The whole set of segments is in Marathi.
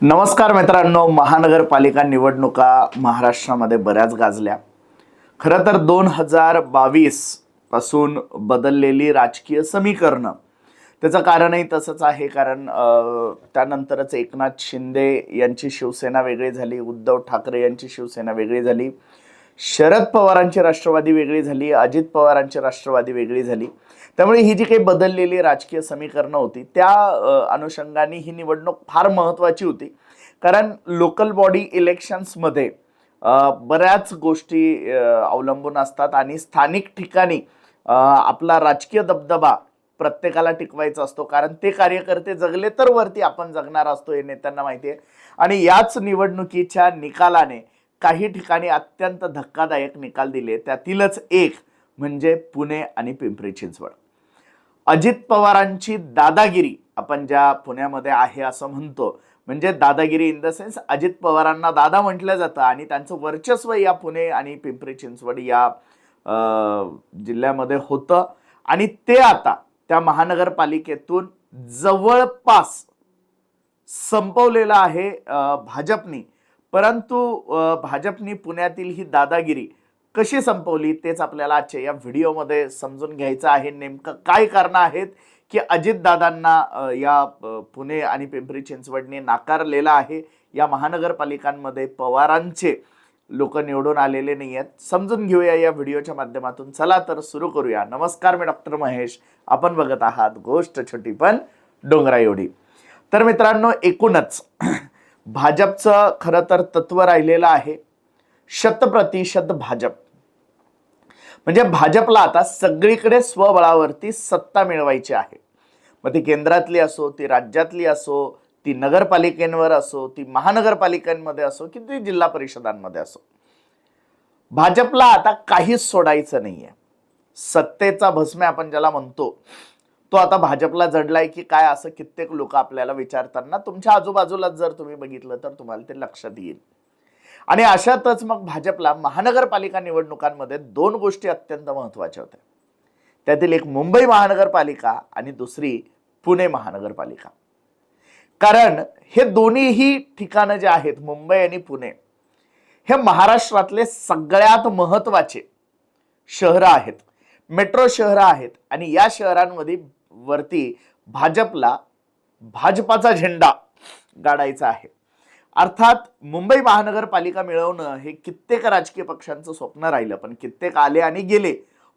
नमस्कार मित्रांनो, महानगरपालिका निवडणुका महाराष्ट्रामध्ये बऱ्याच गाजल्या. खरं तर 2022 पासून बदललेली राजकीय समीकरणं त्याचं कारणही तसंच आहे. कारण त्यानंतरच एकनाथ शिंदे यांची शिवसेना वेगळी झाली, उद्धव ठाकरे यांची शिवसेना वेगळी झाली, शरद पवारांची राष्ट्रवादी वेगळी झाली, अजित पवारांची राष्ट्रवादी वेगळी झाली. त्यामुळे ही जी काही बदललेली राजकीय समीकरणं होती त्या अनुषंगाने ही निवडणूक फार महत्त्वाची होती. कारण लोकल बॉडी इलेक्शन्समध्ये बऱ्याच गोष्टी अवलंबून असतात आणि स्थानिक ठिकाणी आपला राजकीय दबदबा प्रत्येकाला टिकवायचा असतो. कारण ते कार्यकर्ते जगले तर वरती आपण जगणार असतो, हे नेत्यांना माहिती आहे. आणि याच निवडणुकीच्या निकालाने काही ठिकाणी अत्यंत धक्कादायक निकाल दिले. त्यातीलच एक म्हणजे पुणे आणि पिंपरी चिंचवड. अजित पवारांची दादागिरी आपण ज्या पुण्यामध्ये आहे असं म्हणतो, म्हणजे दादागिरी इन द सेन्स अजित पवारांना दादा म्हटलं जातं आणि त्यांचं वर्चस्व या पुणे आणि पिंपरी चिंचवड या जिल्ह्यामध्ये होतं. आणि ते आता त्या महानगरपालिकेतून जवळपास संपवलेलं आहे भाजपनी. परंतु भाजपनी पुण्यातील ही दादागिरी कशी संपवली तेच आपल्याला आजच्या या व्हिडिओमध्ये समजून घ्यायचं आहे. नेमकं काय कारणं आहेत की अजितदादांना या पुणे आणि पिंपरी चिंचवडने नाकारलेलं आहे. या महानगरपालिकांमध्ये पवारांचे लोक निवडून आलेले नाही आहेत. समजून घेऊया या व्हिडिओच्या माध्यमातून. चला तर सुरू करूया. नमस्कार, मी डॉक्टर महेश. आपण बघत आहात गोष्ट छोटी पण डोंगरा एवढी. तर मित्रांनो, एकूणच भाजपचं खरं तर तत्व राहिलेलं आहे शतप्रतिशत भाजप. म्हणजे भाजपला आता सगळीकडे स्वबळावरती सत्ता मिळवायची आहे. मग ती केंद्रातली असो, ती राज्यातली असो, ती नगरपालिकेंवर असो, ती महानगरपालिकांमध्ये असो की ती जिल्हा परिषदांमध्ये असो, भाजपला आता काहीच सोडायचं नाहीये. सत्तेचा भस्म आपण ज्याला म्हणतो तो आता भाजपला जडलाय की काय, असं कित्येक लोक आपल्याला विचारताना तुमच्या आजूबाजूला जर तुम्ही बघितलं तर तुम्हाला ते लक्षात येईल. आणि अशातच मग भाजपला महानगरपालिका निवडणुकांमध्ये दोन गोष्टी अत्यंत महत्त्वाच्या होत्या. त्यातील एक मुंबई महानगरपालिका आणि दुसरी पुणे महानगरपालिका. कारण हे दोन्हीही ठिकाणं जे आहेत, मुंबई आणि पुणे, हे महाराष्ट्रातले सगळ्यात महत्त्वाचे शहरं आहेत, मेट्रो शहरं आहेत. आणि या शहरांमध्ये वरती भाजपला भाजपाचा झेंडा गाडायचा आहे. अर्थात मुंबई महानगरपालिका मिळवणं हे कित्येक राजकीय पक्षांचं स्वप्न राहिलं, पण कित्येक आले आणि गेले.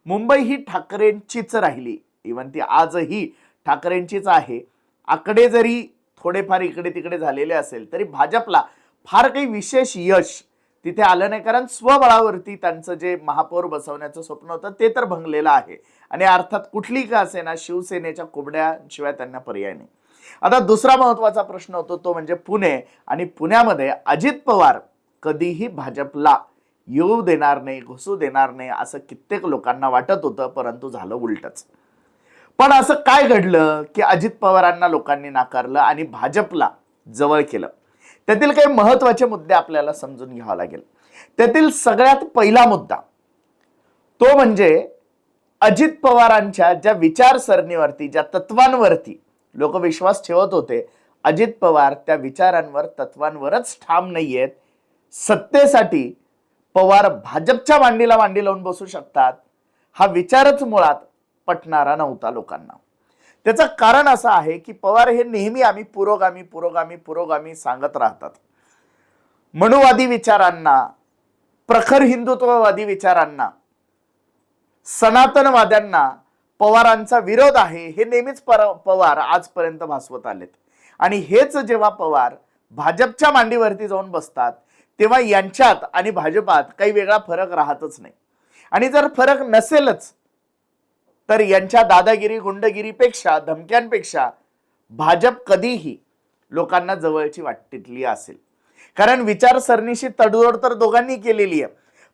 मुंबई ही ठाकरेंचीच राहिली. इव्हन ती आजही ठाकरेंचीच आहे. आकडे जरी थोडेफार इकडे तिकडे झालेले असेल तरी भाजपला फार काही विशेष यश तिथे आलं नाही. कारण स्वबळावरती त्यांचं जे महापौर बसवण्याचं स्वप्न होतं ते तर भंगलेलं आहे. आणि अर्थात कुठली का असेना शिवसेनेच्या कोबड्याशिवाय त्यांना पर्याय नाही. आता दुसरा महत्वाचा प्रश्न होतो तो म्हणजे पुणे. आणि पुण्यामध्ये अजित पवार कधीही भाजपला येऊ देणार नाही, घुसू देणार नाही असं कित्येक लोकांना वाटत होतं, परंतु झालं उलटच. पण असं काय घडलं की अजित पवारांना लोकांनी नाकारलं आणि भाजपला जवळ केलं? त्यातील काही महत्वाचे मुद्दे आपल्याला समजून घ्यावा लागेल. त्यातील सगळ्यात पहिला मुद्दा तो म्हणजे अजित पवारांच्या ज्या विचारसरणीवरती, ज्या तत्वांवरती लोक विश्वास ठेवत होते, अजित पवार त्या विचारांवर, तत्वांवरच ठाम नाहीयेत. सत्तेसाठी पवार भाजपच्या मांडीला मांडी लावून बसू शकतात हा विचारच मुळात पटणारा नव्हता लोकांना. त्याचं कारण असं आहे की पवार हे नेहमी आम्ही पुरोगामी पुरोगामी पुरोगामी सांगत राहतात. मनुवादी विचारांना, प्रखर हिंदुत्ववादी विचारांना, सनातनवाद्यांना पवारांचा विरोध आहे हे नेहमीच पवार आजपर्यंत भासवत आलेत. आणि हेच जेव्हा पवार भाजपच्या मांडीवरती जाऊन बसतात तेव्हा यांच्यात आणि भाजपात काही वेगळा फरक राहतच नाही. आणि जर फरक नसेलच तर यांच्या दादागिरी गुंडगिरीपेक्षा, धमक्यांपेक्षा भाजप कधीही लोकांना जवळची वाटली असेल. कारण विचारसरणीशी तडजोड तर दोघांनी केलेली आहे,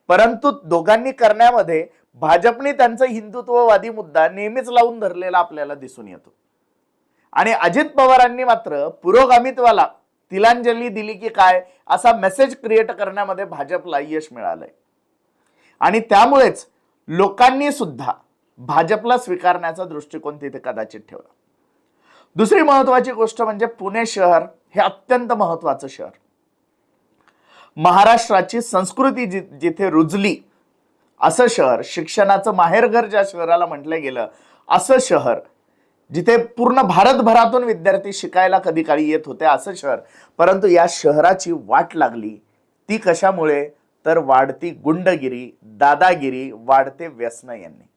परंतु दोघांनी करण्यामध्ये भाजपने त्यांचा हिंदुत्ववादी मुद्दा नेहमीच लावून धरलेला आपल्याला दिसून येतो. आणि अजित पवारांनी मात्र पुरोगामित्वाला तिलांजली दिली की काय असा मेसेज क्रिएट करण्यामध्ये भाजपला यश मिळालंय. आणि त्यामुळेच लोकांनी सुद्धा भाजपला स्वीकारण्याचा दृष्टिकोन तिथे कदाचित ठेवला. दुसरी महत्वाची गोष्ट म्हणजे पुणे शहर हे अत्यंत महत्वाचं शहर. महाराष्ट्राची संस्कृती जिथे रुजली असं शहर, शिक्षणाचं माहेरघर ज्या शहराला म्हटलं गेलं असं शहर, जिथे पूर्ण भारतभरातून विद्यार्थी शिकायला कधी काळी येत होते असं शहर. परंतु या शहराची वाट लागली ती कशामुळे? तर वाढती गुंडगिरी, दादागिरी, वाढते व्यसन यांनी.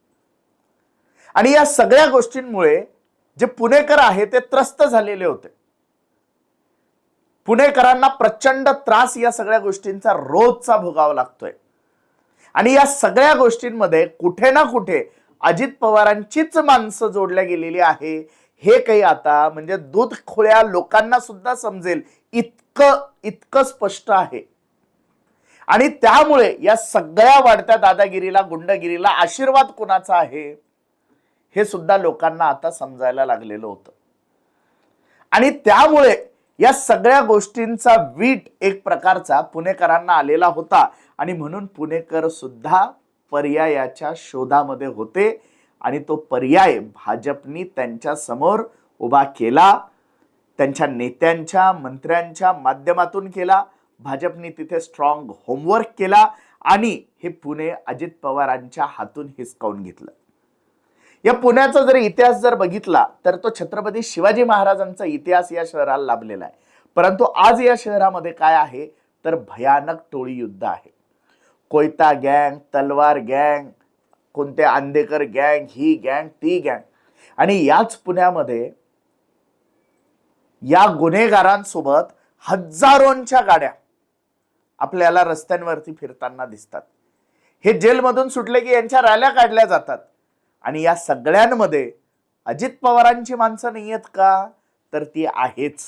आणि या सगळ्या गोष्टींमुळे जे पुणेकर आहे ते त्रस्त झालेले होते. पुणेकरांना प्रचंड त्रास या सगळ्या गोष्टींचा रोजचा भोगावा लागतोय. आणि या सगळ्या गोष्टींमध्ये कुठे ना कुठे अजित पवारांचीच माणसं जोडल्या गेलेली आहे, हे काही आता म्हणजे दूध खोळ्या लोकांना सुद्धा समजेल इतकं स्पष्ट आहे. आणि त्यामुळे या सगळ्या वाढत्या दादागिरीला, गुंडगिरीला आशीर्वाद कोणाचा आहे हे सुद्धा लोकांना आता समजायला लागलेलं होतं. आणि त्यामुळे या सगळ्या गोष्टींचा वीट एक प्रकारचा पुणेकरांना आलेला होता. आणि म्हणून पुणेकर सुद्धा पर्यायाच्या शोधामध्ये होते. आणि तो पर्याय भाजपनी त्यांच्या समोर उभा केला, त्यांच्या नेत्यांच्या, मंत्र्यांच्या माध्यमातून केला. भाजपनी तिथे स्ट्रॉंग होमवर्क केला आणि हे पुणे अजित पवारांच्या हातून हिसकावून घेतलं. या पुण्याचा जर इतिहास जर बघितला तर तो छत्रपती शिवाजी महाराजांचा इतिहास या शहराला लाभलेला आहे. परंतु आज या शहरामध्ये काय आहे तर भयानक टोळी युद्ध आहे. कोयता गँग, तलवार गँग, कोणते आंदेकर गँग, ही गँग, ती गँग. आणि याच पुण्यामध्ये या गुन्हेगारांसोबत हजारोंच्या गाड्या आपल्याला रस्त्यांवरती फिरताना दिसतात. हे जेलमधून सुटले की यांच्या रॅल्या काढल्या जातात. आणि या सगळ्यांमध्ये अजित पवारांची माणसं नाही आहेत का? तर ती आहेच.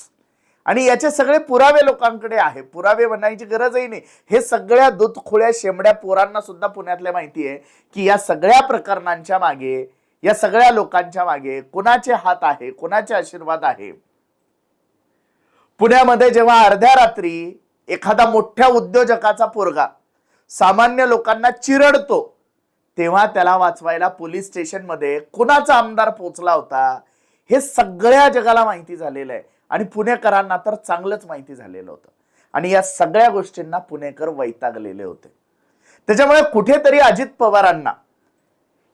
आणि याचे सगळे पुरावे लोकांकडे आहे. पुरावे म्हणायची गरजही नाही. हे सगळ्या दूधखोळ्या शेंबड्या पोरांना सुद्धा पुण्यातल्या माहिती आहे की या सगळ्या प्रकरणांच्या मागे, या सगळ्या लोकांच्या मागे कुणाचे हात आहे, कुणाचे आशीर्वाद आहे. पुण्यामध्ये जेव्हा अर्ध्या रात्री एखादा मोठ्या उद्योजकाचा पोरगा सामान्य लोकांना चिरडतो तेव्हा त्याला वाचवायला पोलीस स्टेशनमध्ये कुणाचा आमदार पोहोचला होता हे सगळ्या जगाला माहिती झालेलं आहे. आणि पुणेकरांना तर चांगलंच माहिती झालेलं होतं. आणि या सगळ्या गोष्टींना पुणेकर वैतागलेले होते. त्याच्यामुळे कुठेतरी अजित पवारांना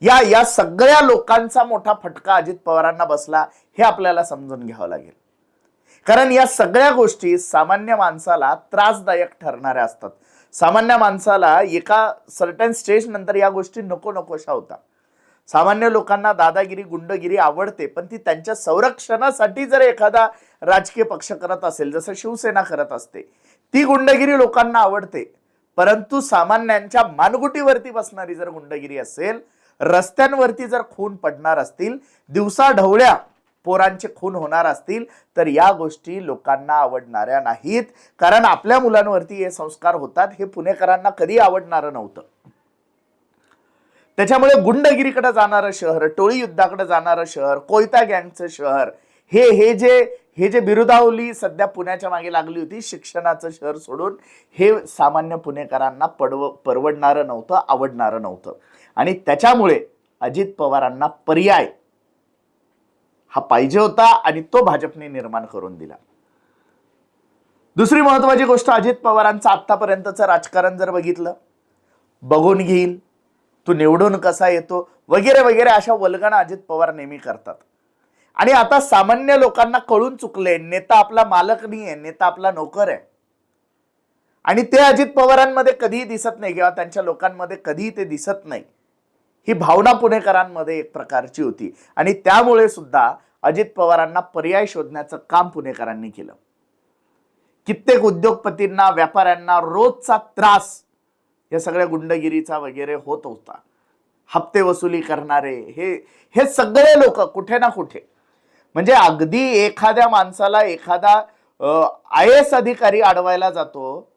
या सगळ्या लोकांचा मोठा फटका अजित पवारांना बसला हे आपल्याला समजून घ्यावं लागेल. कारण या सगळ्या गोष्टी सामान्य माणसाला त्रासदायक ठरणाऱ्या असतात. सामान्य माणसाला एका सर्टन स्टेज नंतर या गोष्टी नकोशा होतात. सामान्य लोकांना दादागिरी, गुंडगिरी आवडते, पण ती त्यांच्या संरक्षणासाठी जर एखादा राजकीय पक्ष करत असेल, जसं शिवसेना करत असते, ती गुंडगिरी लोकांना आवडते. परंतु सामान्यांच्या मानगुटीवरती बसणारी जर गुंडगिरी असेल, रस्त्यांवरती जर खून पडणार असतील, दिवसा ढवळ्या पोरांचे खून होणार असतील, तर या गोष्टी लोकांना आवडणाऱ्या नाहीत. कारण आपल्या मुलांवरती हे संस्कार होतात हे पुणेकरांना कधी आवडणारं नव्हतं. त्याच्यामुळे गुंडगिरीकडे जाणारं शहर, टोळी युद्धाकडे जाणारं शहर, कोयता गँगचं शहर, हे जे बिरुदावली सध्या पुण्याच्या मागे लागली होती, शिक्षणाचं शहर सोडून, हे सामान्य पुणेकरांना परवडणारं नव्हतं, आवडणारं नव्हतं. आणि त्याच्यामुळे अजित पवारांना पर्याय हा पाहिजे होता आणि तो भाजपने निर्माण करून दिला. दुसरी महत्वाची गोष्ट, अजित पवारांचं आतापर्यंतचं राजकारण जर बघितलं, बघून घेईल, तू निवडून कसा येतो वगैरे वगैरे अशा वल्गना अजित पवार नेहमी करतात. आणि आता सामान्य लोकांना कळून चुकले, नेता आपला मालक नाही आहे, नेता आपला नोकर आहे. आणि ते अजित पवारांमध्ये कधीही दिसत नाही किंवा त्यांच्या लोकांमध्ये कधीही ते दिसत नाही. ही भावना पुणेकरांमध्ये एक प्रकारची होती. आणि त्यामुळे सुद्धा अजित पवारांना पर्याय शोधण्याचं काम पुणेकरांनी केलं. कित्येक उद्योगपतींना, व्यापाऱ्यांना रोजचा त्रास या सगळ्या गुंडगिरीचा वगैरे होत होता. हप्ते वसुली करणारे हे सगळे लोक कुठे ना कुठे, म्हणजे अगदी एखाद्या माणसाला एखादा IAS अधिकारी अडवायला जातो,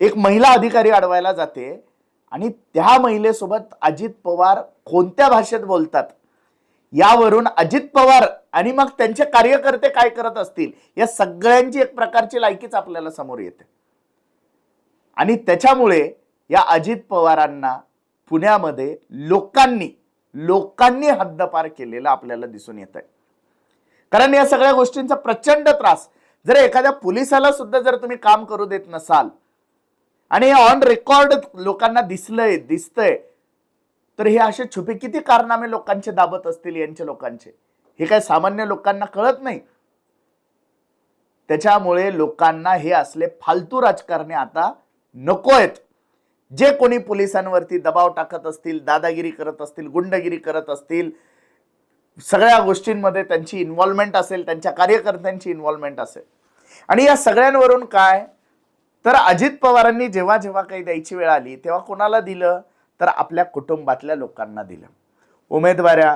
एक महिला अधिकारी अडवायला जाते आणि त्या महिलेसोबत अजित पवार कोणत्या भाषेत बोलतात यावरून अजित पवार आणि मग त्यांचे कार्यकर्ते काय करत असतील या सगळ्यांची एक प्रकारची लायकीच आपल्याला समोर येते. आणि त्याच्यामुळे या अजित पवारांना पुण्यामध्ये लोकांनी हद्दपार केलेलं आपल्याला दिसून येत आहे. कारण या सगळ्या गोष्टींचा प्रचंड त्रास, जर एखाद्या पोलिसाला सुद्धा जर तुम्ही काम करू देत नसाल आणि ऑन रेकॉर्ड लोकांना दिसतंय, तर हे असे छुपे किती कारनामे लोकांचे दाबत असतील यांच्या लोकांचे, हे काय सामान्य लोकांना कळत नाही. त्याच्यामुळे लोकांना हे असले फालतू राजकारणे आता नको आहेत. जे कोणी पोलिसांवरती दबाव टाकत असतील, दादागिरी करत असतील, गुंडगिरी करत असतील, सगळ्या गोष्टींमध्ये त्यांची इन्व्हॉल्वमेंट असेल, त्यांच्या कार्यकर्त्यांची इन्व्हॉल्वमेंट असेल, आणि या सगळ्यांवरून काय, तर अजित पवारांनी जेव्हा जेव्हा काही द्यायची वेळ आली तेव्हा कोणाला दिलं, तर आपल्या कुटुंबातल्या लोकांना दिलं. उमेदवाऱ्या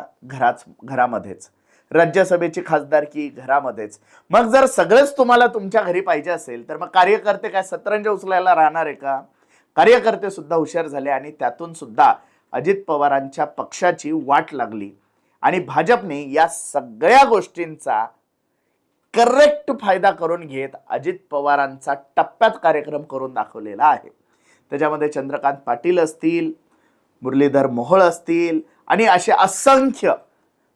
घरामध्येच, राज्यसभेची खासदारकी घरामध्येच. मग जर सगळंच तुम्हाला तुमच्या घरी पाहिजे असेल तर मग कार्यकर्ते काय सतरंज उचलायला राहणार आहे का? कार्यकर्ते सुद्धा हुशार झाले आणि त्यातून सुद्धा अजित पवारांच्या पक्षाची वाट लागली आणि भाजपने या सगळ्या गोष्टींचा करेक्ट फायदा करून घेत अजित पवारांचा टप्प्यात कार्यक्रम करून दाखवलेला आहे. त्याच्यामध्ये चंद्रकांत पाटील असतील, मुरलीधर मोहोळ असतील आणि असे असंख्य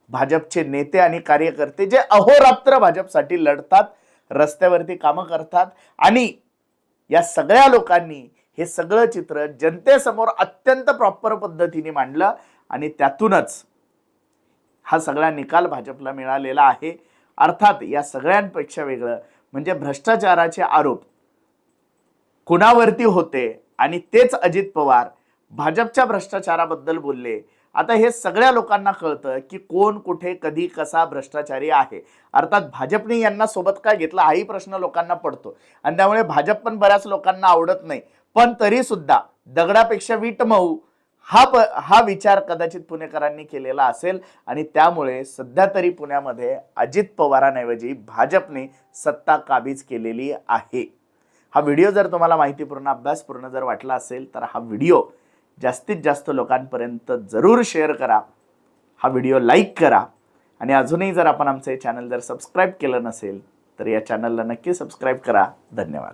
भाजपचे नेते आणि कार्यकर्ते जे अहोरात्र भाजपसाठी लढतात, रस्त्यावरती कामं करतात, आणि या सगळ्या लोकांनी हे सगळं चित्र जनतेसमोर अत्यंत प्रॉपर पद्धतीने मांडलं आणि त्यातूनच हा सगळा निकाल भाजपला मिळालेला आहे. अर्थात या सगळ्यांपेक्षा वेगळं म्हणजे भ्रष्टाचाराचे आरोप कुणावरती होते आणि तेच अजित पवार भाजपच्या भ्रष्टाचाराबद्दल बोलले. आता हे सगळ्या लोकांना कळतं की कोण कुठे कधी कसा भ्रष्टाचारी आहे. अर्थात भाजपने यांना सोबत काय घेतला हाही प्रश्न लोकांना पडतो आणि त्यामुळे भाजप पण बऱ्याच लोकांना आवडत नाही. पण तरी सुद्धा दगडापेक्षा वीट मऊ हा विचार कदाचित पुणेकरांनी केलेला असेल आणि त्यामुळे सध्या तरी पुण्यामध्ये अजित पवारांऐवजी भाजपने सत्ता काबीज केलेली आहे. हा व्हिडिओ जर तुम्हाला माहितीपूर्ण अभ्यासपूर्ण जर वाटला असेल तर हा व्हिडिओ जास्तीत जास्त लोकांपर्यंत जरूर शेअर करा. हा व्हिडिओ लाईक करा आणि अजूनही जर आपण आमचे चॅनल जर सबस्क्राईब केलं नसेल तर या चॅनलला नक्की सबस्क्राईब करा. धन्यवाद.